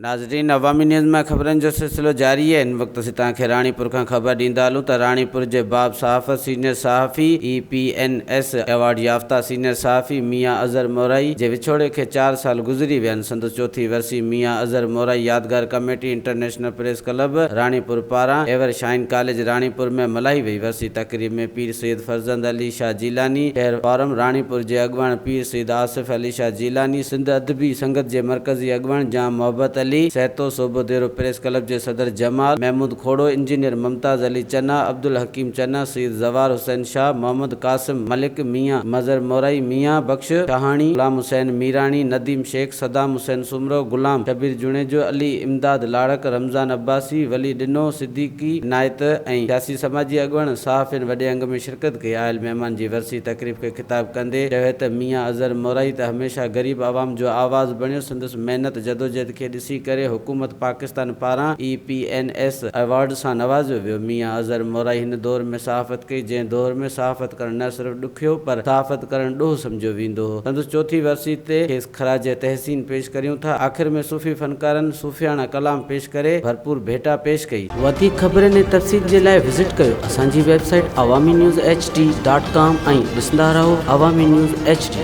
नाज़रीन, अवामी न्यूज़ में ख़बरनि जो सिलसिलो जारी है। इन वक्त असीं तव्हांखे राणीपुर खां ख़बर ॾींदा हलूं त राणीपुर जे बाब सहाफ़त सीनियर सहाफ़ी EPNS एवॉर्ड याफ़्ता सीनियर सहाफ़ी मियां अज़हर मोराई जे विछोड़े खे 4 साल गुज़री विया आहिनि। संदसि चौथी वरसी मियां अज़हर मोराई यादगार committee international press club Ranipur पारां एवर शाइन कॉलेज राणीपुर में मल्हाई वई। वरसी तक़रीब में पीर सैयद फरज़ंद अली शाह जीलानी, शहर फारम राणीपुर जे अॻुवाण पीर सैयद आसिफ अली शाह जीलानी, सिंध अदबी संगत जे मरकज़ी अॻुवाण जाम मोहब्बत अली, सहतो सोबो देरो प्रेस क्लब जे सदर जमाल महमूद खोड़ो, इंजीनियर मुमताज़ अली चन्ना, अब्दुल हकीम चन्ना, सैयद ज़वार हुसैन शाह, मोहम्मद कासिम मलिक, मियां मज़हर मोराई, मियां बख्श शाहाणी, गुलाम हुसैन मीराणी, नदीम शेख, सदाम हुसैन सुमरो, गुलाम शबीर जुणेजो, अली इमदाद लाड़क, रमज़ान अब्बासी, वली डिनो, सिद्दीकी नायत ऐं सियासी समाजी अॻुवाण सहाफ़ियुनि वॾे अंग में शिरकत कई। आयल महिमान जी वरसी तक़रीब खे ख़िताब कंदे चयो त मियां अज़हर मोराई त हमेशह ग़रीब आवाम जो आवाज़ बणियो। संदसि महिनत जदोजहद खे ॾिसी करे हुकूमत पाकिस्तान पारां EPNS एवॉर्ड सां नवाज़ियो वियो। मियां अज़हर मोराई हिन दौर में सहाफ़त कई जंहिं दौर में सहाफ़त करणु न सिर्फ़ु ॾुखियो पर सहाफ़त करणु ॾोह सम्झियो वेंदो हो। संदसि चौथी वरसी ते खेसि ख़राज तहसीन पेश करियूं था। आख़िर में सूफ़ी फ़नकारनि सूफ़ियाना कलाम पेश करे भरपूर भेटा पेश कई। वधीक ख़बरनि ऐं तफ़सील जे लाइ विज़िट कयो असांजी वेबसाइट awami news hd.com ऐं ॾिसंदा रहो अवामी न्यूज़ HD।